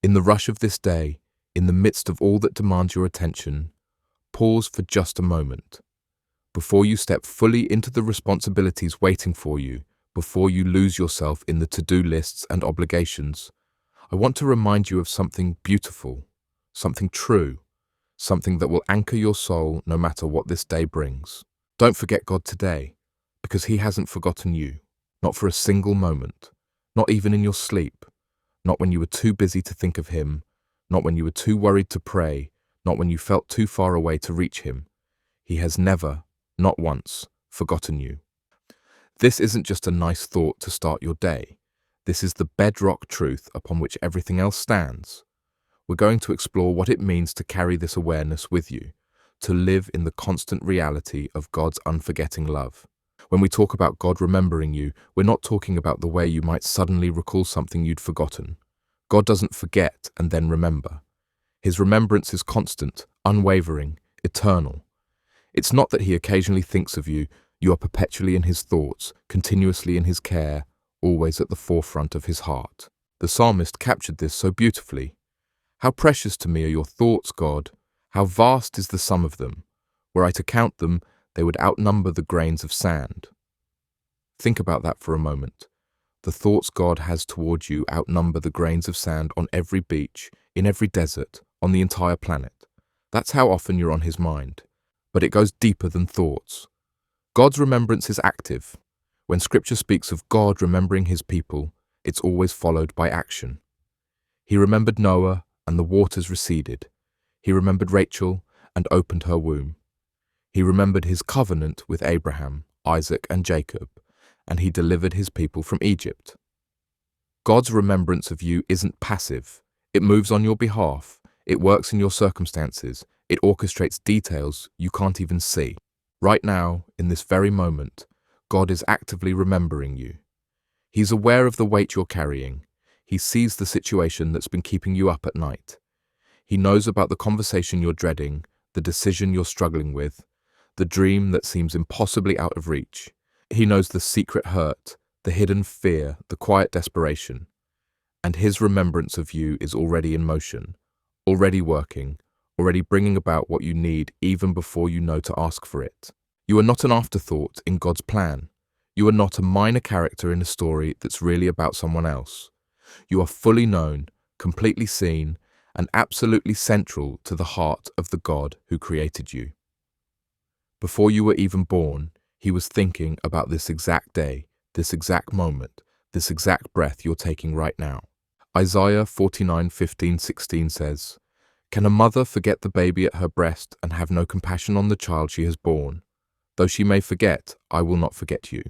In the rush of this day, in the midst of all that demands your attention, pause for just a moment. Before you step fully into the responsibilities waiting for you, before you lose yourself in the to-do lists and obligations, I want to remind you of something beautiful, something true, something that will anchor your soul no matter what this day brings. Don't forget God today, because He hasn't forgotten you, not for a single moment, not even in your sleep, not when you were too busy to think of Him, not when you were too worried to pray, not when you felt too far away to reach Him. He has never, not once, forgotten you. This isn't just a nice thought to start your day. This is the bedrock truth upon which everything else stands. We're going to explore what it means to carry this awareness with you, to live in the constant reality of God's unforgetting love. When we talk about God remembering you, we're not talking about the way you might suddenly recall something you'd forgotten. God doesn't forget and then remember. His remembrance is constant, unwavering, eternal. It's not that He occasionally thinks of you. You are perpetually in His thoughts, continuously in His care, always at the forefront of His heart. The psalmist captured this so beautifully. How precious to me are your thoughts, God. How vast is the sum of them. Were I to count them, they would outnumber the grains of sand. Think about that for a moment. The thoughts God has towards you outnumber the grains of sand on every beach, in every desert, on the entire planet. That's how often you're on His mind. But it goes deeper than thoughts. God's remembrance is active. When Scripture speaks of God remembering His people, it's always followed by action. He remembered Noah, and the waters receded. He remembered Rachel, and opened her womb. He remembered His covenant with Abraham, Isaac, and Jacob, and He delivered His people from Egypt. God's remembrance of you isn't passive. It moves on your behalf. It works in your circumstances. It orchestrates details you can't even see. Right now, in this very moment, God is actively remembering you. He's aware of the weight you're carrying. He sees the situation that's been keeping you up at night. He knows about the conversation you're dreading, the decision you're struggling with, the dream that seems impossibly out of reach. He knows the secret hurt, the hidden fear, the quiet desperation. And His remembrance of you is already in motion, already working, already bringing about what you need even before you know to ask for it. You are not an afterthought in God's plan. You are not a minor character in a story that's really about someone else. You are fully known, completely seen, and absolutely central to the heart of the God who created you. Before you were even born, He was thinking about this exact day, this exact moment, this exact breath you're taking right now. Isaiah 49:15-16 says, "Can a mother forget the baby at her breast and have no compassion on the child she has borne? Though she may forget, I will not forget you.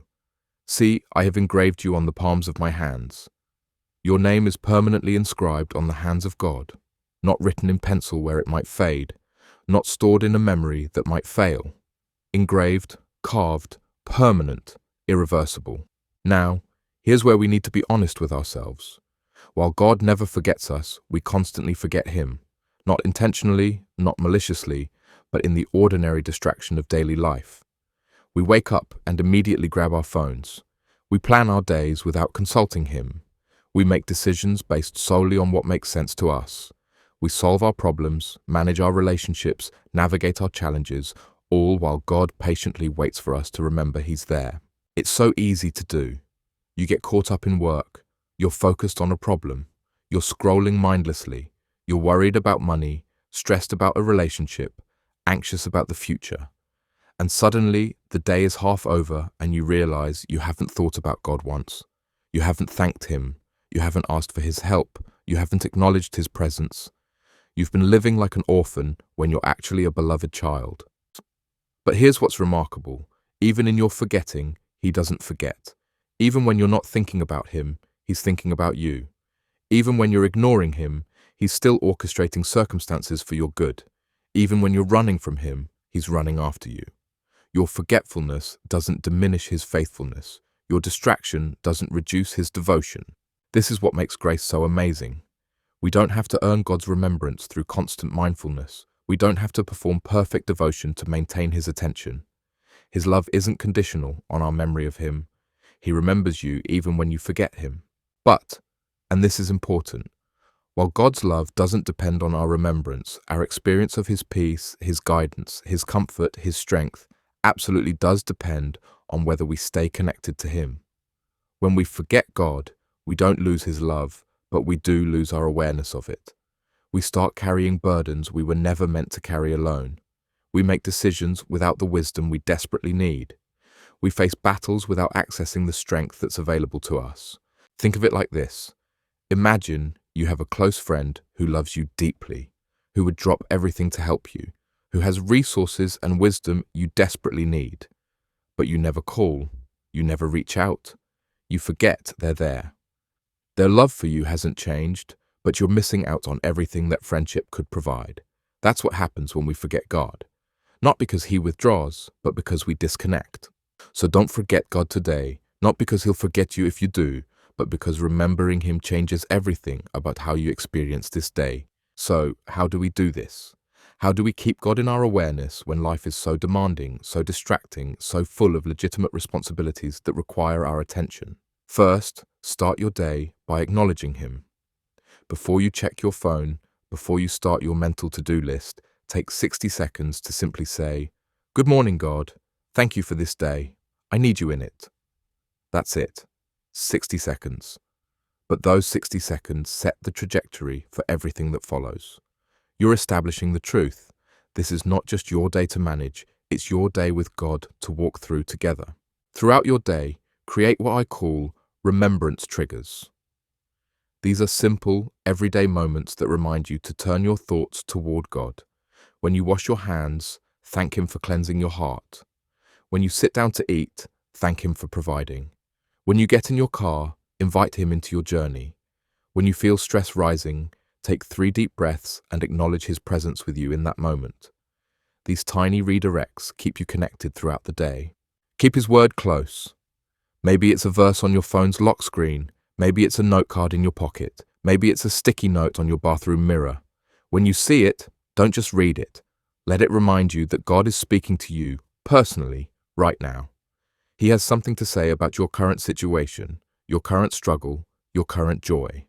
See, I have engraved you on the palms of my hands." Your name is permanently inscribed on the hands of God, not written in pencil where it might fade, not stored in a memory that might fail. Engraved, carved, permanent, irreversible. Now, here's where we need to be honest with ourselves. While God never forgets us, we constantly forget Him. Not intentionally, not maliciously, but in the ordinary distraction of daily life. We wake up and immediately grab our phones. We plan our days without consulting Him. We make decisions based solely on what makes sense to us. We solve our problems, manage our relationships, navigate our challenges, all while God patiently waits for us to remember He's there. It's so easy to do. You get caught up in work. You're focused on a problem. You're scrolling mindlessly. You're worried about money, stressed about a relationship, anxious about the future. And suddenly, the day is half over and you realize you haven't thought about God once. You haven't thanked Him. You haven't asked for His help. You haven't acknowledged His presence. You've been living like an orphan when you're actually a beloved child. But here's what's remarkable. Even in your forgetting, He doesn't forget. Even when you're not thinking about Him, He's thinking about you. Even when you're ignoring Him, He's still orchestrating circumstances for your good. Even when you're running from Him, He's running after you. Your forgetfulness doesn't diminish His faithfulness. Your distraction doesn't reduce His devotion. This is what makes grace so amazing. We don't have to earn God's remembrance through constant mindfulness. We don't have to perform perfect devotion to maintain His attention. His love isn't conditional on our memory of Him. He remembers you even when you forget Him. But, and this is important, While God's love doesn't depend on our remembrance, our experience of His peace, His guidance, His comfort, His strength absolutely does depend on whether we stay connected to Him. When we forget God, we don't lose His love, but we do lose our awareness of it. We start carrying burdens we were never meant to carry alone. We make decisions without the wisdom we desperately need. We face battles without accessing the strength that's available to us. Think of it like this. Imagine you have a close friend who loves you deeply, who would drop everything to help you, who has resources and wisdom you desperately need. But you never call, you never reach out, you forget they're there. Their love for you hasn't changed, but you're missing out on everything that friendship could provide. That's what happens when we forget God. Not because He withdraws, but because we disconnect. So don't forget God today, not because He'll forget you if you do, but because remembering Him changes everything about how you experience this day. So, how do we do this? How do we keep God in our awareness when life is so demanding, so distracting, so full of legitimate responsibilities that require our attention? First, start your day by acknowledging Him. Before you check your phone, before you start your mental to-do list, take 60 seconds to simply say, "Good morning, God. Thank you for this day. I need you in it." That's it. 60 seconds. But those 60 seconds set the trajectory for everything that follows. You're establishing the truth. This is not just your day to manage, it's your day with God to walk through together. Throughout your day, create what I call remembrance triggers. These are simple, everyday moments that remind you to turn your thoughts toward God. When you wash your hands, thank Him for cleansing your heart. When you sit down to eat, thank Him for providing. When you get in your car, invite Him into your journey. When you feel stress rising, take 3 deep breaths and acknowledge His presence with you in that moment. These tiny redirects keep you connected throughout the day. Keep His word close. Maybe it's a verse on your phone's lock screen. Maybe it's a note card in your pocket. Maybe it's a sticky note on your bathroom mirror. When you see it, don't just read it. Let it remind you that God is speaking to you personally right now. He has something to say about your current situation, your current struggle, your current joy.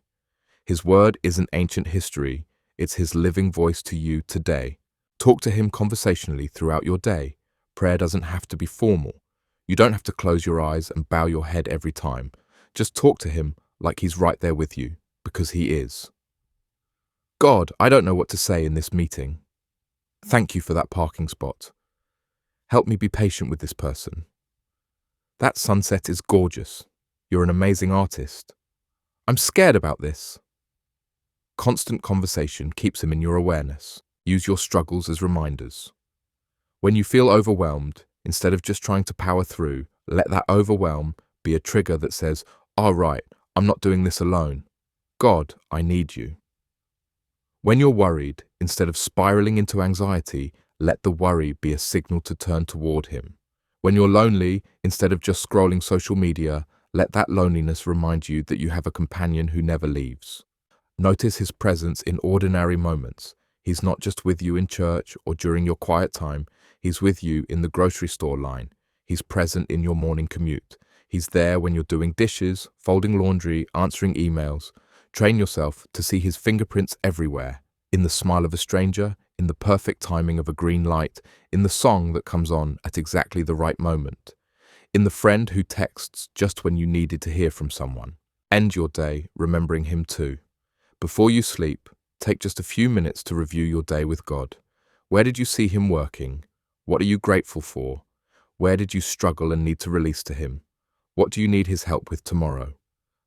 His word isn't ancient history, it's His living voice to you today. Talk to Him conversationally throughout your day. Prayer doesn't have to be formal. You don't have to close your eyes and bow your head every time. Just talk to Him like He's right there with you, because He is. God, I don't know what to say in this meeting. Thank you for that parking spot. Help me be patient with this person. That sunset is gorgeous. You're an amazing artist. I'm scared about this. Constant conversation keeps Him in your awareness. Use your struggles as reminders. When you feel overwhelmed, instead of just trying to power through, let that overwhelm be a trigger that says, "All right, I'm not doing this alone. God, I need you." When you're worried, instead of spiraling into anxiety, let the worry be a signal to turn toward Him. When you're lonely, instead of just scrolling social media, let that loneliness remind you that you have a companion who never leaves. Notice His presence in ordinary moments. He's not just with you in church or during your quiet time. He's with you in the grocery store line. He's present in your morning commute. He's there when you're doing dishes, folding laundry, answering emails. Train yourself to see His fingerprints everywhere, in the smile of a stranger, in the perfect timing of a green light, in the song that comes on at exactly the right moment, in the friend who texts just when you needed to hear from someone. End your day remembering Him too. Before you sleep, take just a few minutes to review your day with God. Where did you see Him working? What are you grateful for? Where did you struggle and need to release to Him? What do you need His help with tomorrow?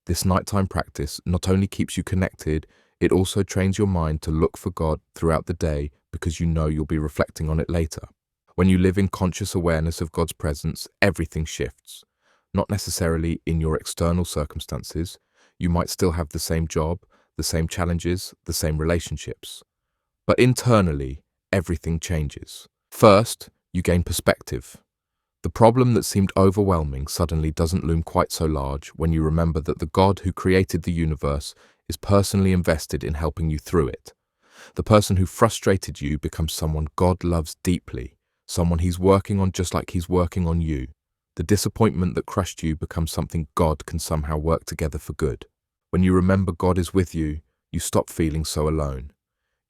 This nighttime practice not only keeps you connected, it also trains your mind to look for God throughout the day because you know you'll be reflecting on it later. When you live in conscious awareness of God's presence, everything shifts. Not necessarily in your external circumstances. You might still have the same job, the same challenges, the same relationships. But internally, everything changes. First, you gain perspective. The problem that seemed overwhelming suddenly doesn't loom quite so large when you remember that the God who created the universe is personally invested in helping you through it. The person who frustrated you becomes someone God loves deeply, someone He's working on just like He's working on you. The disappointment that crushed you becomes something God can somehow work together for good. When you remember God is with you, you stop feeling so alone.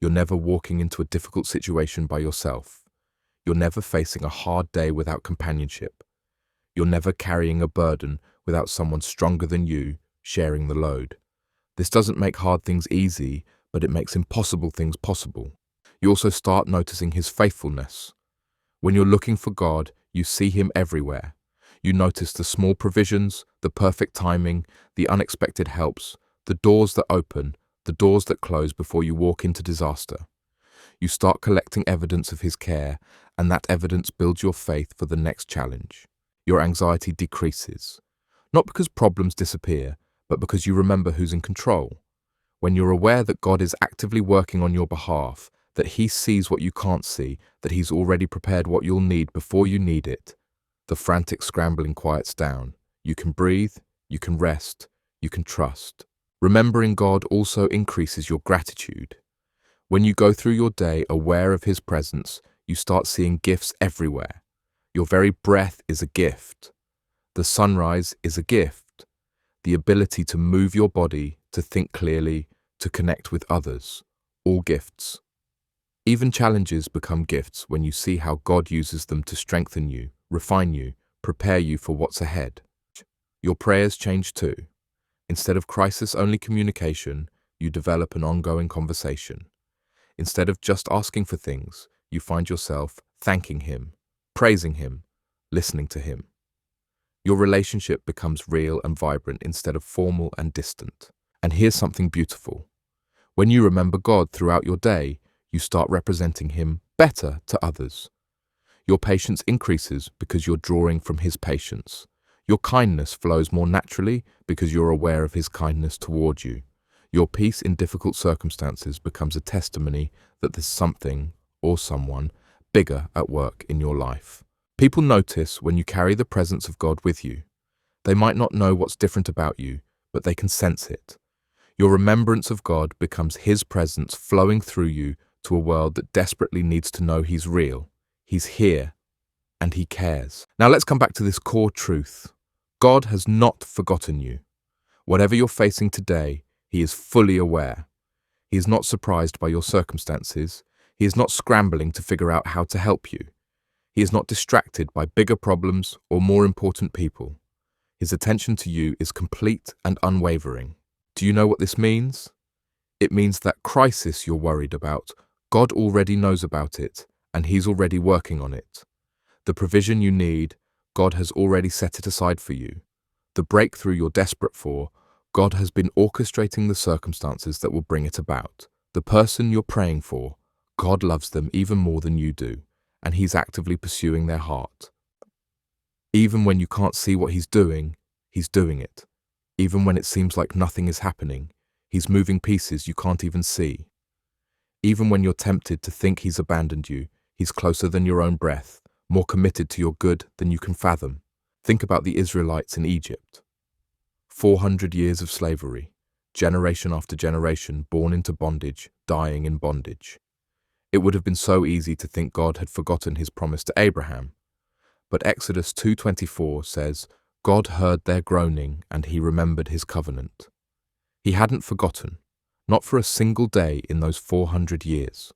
You're never walking into a difficult situation by yourself. You're never facing a hard day without companionship. You're never carrying a burden without someone stronger than you sharing the load. This doesn't make hard things easy, but it makes impossible things possible. You also start noticing His faithfulness. When you're looking for God, you see Him everywhere. You notice the small provisions, the perfect timing, the unexpected helps, the doors that open, the doors that close before you walk into disaster. You start collecting evidence of His care, and that evidence builds your faith for the next challenge. Your anxiety decreases, not because problems disappear, but because you remember who's in control. When you're aware that God is actively working on your behalf, that He sees what you can't see, that He's already prepared what you'll need before you need it, the frantic scrambling quiets down. You can breathe, you can rest, you can trust. Remembering God also increases your gratitude. When you go through your day aware of His presence, you start seeing gifts everywhere. Your very breath is a gift. The sunrise is a gift. The ability to move your body, to think clearly, to connect with others, all gifts. Even challenges become gifts when you see how God uses them to strengthen you, refine you, prepare you for what's ahead. Your prayers change too. Instead of crisis-only communication, you develop an ongoing conversation. Instead of just asking for things, you find yourself thanking Him, praising Him, listening to Him. Your relationship becomes real and vibrant instead of formal and distant. And here's something beautiful. When you remember God throughout your day, you start representing Him better to others. Your patience increases because you're drawing from His patience. Your kindness flows more naturally because you're aware of His kindness toward you. Your peace in difficult circumstances becomes a testimony that there's something or someone bigger at work in your life. People notice when you carry the presence of God with you. They might not know what's different about you, but they can sense it. Your remembrance of God becomes His presence flowing through you to a world that desperately needs to know He's real, He's here, and He cares. Now let's come back to this core truth. God has not forgotten you. Whatever you're facing today, He is fully aware. He is not surprised by your circumstances. He is not scrambling to figure out how to help you. He is not distracted by bigger problems or more important people. His attention to you is complete and unwavering. Do you know what this means? It means that crisis you're worried about, God already knows about it, and He's already working on it. The provision you need, God has already set it aside for you. The breakthrough you're desperate for, God has been orchestrating the circumstances that will bring it about. The person you're praying for, God loves them even more than you do, and He's actively pursuing their heart. Even when you can't see what He's doing it. Even when it seems like nothing is happening, He's moving pieces you can't even see. Even when you're tempted to think He's abandoned you, He's closer than your own breath, more committed to your good than you can fathom. Think about the Israelites in Egypt. 400 years of slavery, generation after generation born into bondage, dying in bondage. It would have been so easy to think God had forgotten His promise to Abraham. But Exodus 2:24 says, God heard their groaning and He remembered His covenant. He hadn't forgotten, not for a single day in those 400 years.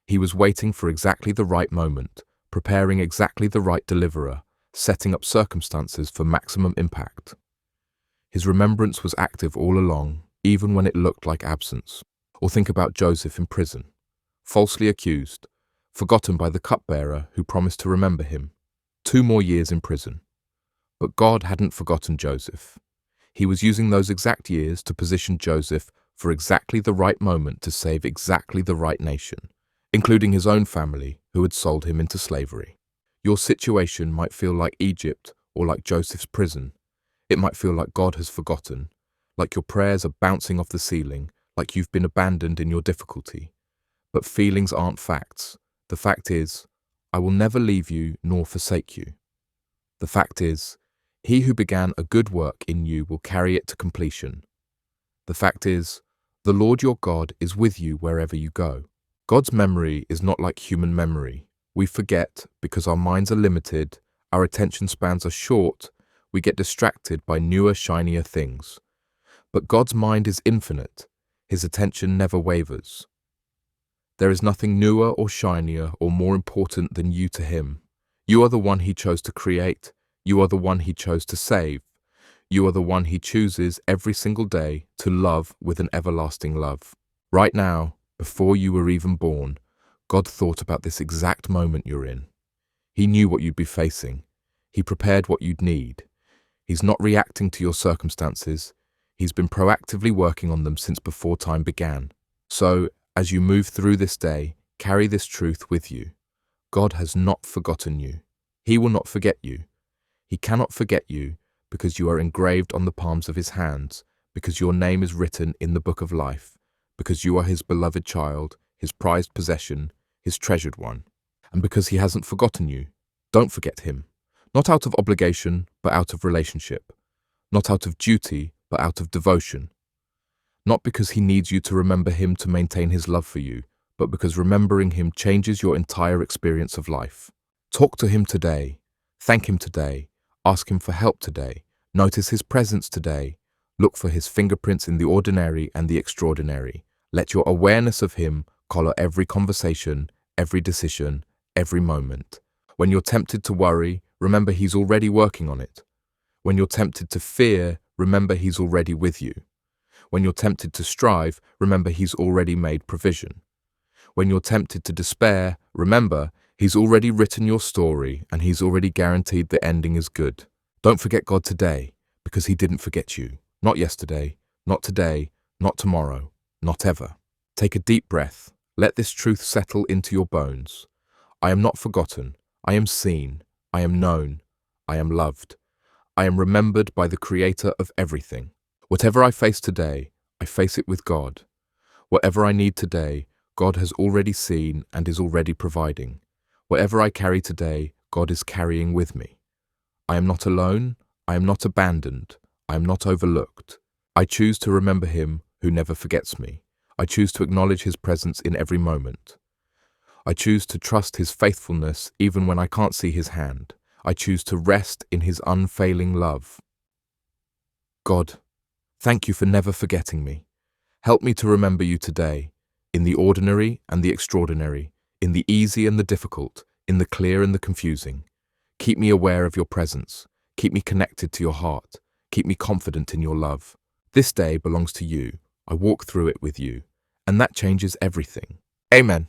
He was waiting for exactly the right moment, preparing exactly the right deliverer, setting up circumstances for maximum impact. His remembrance was active all along, even when it looked like absence. Or think about Joseph in prison, falsely accused, forgotten by the cupbearer who promised to remember him. 2 more years in prison. But God hadn't forgotten Joseph. He was using those exact years to position Joseph for exactly the right moment to save exactly the right nation, including his own family who had sold him into slavery. Your situation might feel like Egypt or like Joseph's prison. It might feel like God has forgotten, like your prayers are bouncing off the ceiling, like you've been abandoned in your difficulty. But feelings aren't facts. The fact is, I will never leave you nor forsake you. The fact is, He who began a good work in you will carry it to completion. The fact is, the Lord your God is with you wherever you go. God's memory is not like human memory. We forget because our minds are limited, our attention spans are short, we get distracted by newer, shinier things. But God's mind is infinite. His attention never wavers. There is nothing newer or shinier or more important than you to him. You are the one he chose to create. You are the one he chose to save. You are the one he chooses every single day to love with an everlasting love. Right now, before you were even born, God thought about this exact moment you're in. He knew what you'd be facing. He prepared what you'd need. He's not reacting to your circumstances. He's been proactively working on them since before time began. So, as you move through this day, carry this truth with you. God has not forgotten you. He will not forget you. He cannot forget you because you are engraved on the palms of his hands, because your name is written in the book of life, because you are his beloved child, his prized possession, his treasured one. And because he hasn't forgotten you, don't forget him. Not out of obligation, but out of relationship. Not out of duty, but out of devotion. Not because he needs you to remember him to maintain his love for you, but because remembering him changes your entire experience of life. Talk to him today. Thank him today. Ask him for help today. Notice his presence today. Look for his fingerprints in the ordinary and the extraordinary. Let your awareness of him color every conversation, every decision, every moment. When you're tempted to worry, remember he's already working on it. When you're tempted to fear, remember he's already with you. When you're tempted to strive, remember he's already made provision. When you're tempted to despair, remember he's already written your story and he's already guaranteed the ending is good. Don't forget God today, because he didn't forget you. Not yesterday, not today, not tomorrow, not ever. Take a deep breath. Let this truth settle into your bones. I am not forgotten. I am seen. I am known. I am loved. I am remembered by the Creator of everything. Whatever I face today, I face it with God. Whatever I need today, God has already seen and is already providing. Whatever I carry today, God is carrying with me. I am not alone. I am not abandoned. I am not overlooked. I choose to remember him who never forgets me. I choose to acknowledge his presence in every moment. I choose to trust his faithfulness even when I can't see his hand. I choose to rest in his unfailing love. God, thank you for never forgetting me. Help me to remember you today, in the ordinary and the extraordinary, in the easy and the difficult, in the clear and the confusing. Keep me aware of your presence. Keep me connected to your heart. Keep me confident in your love. This day belongs to you. I walk through it with you, and that changes everything. Amen.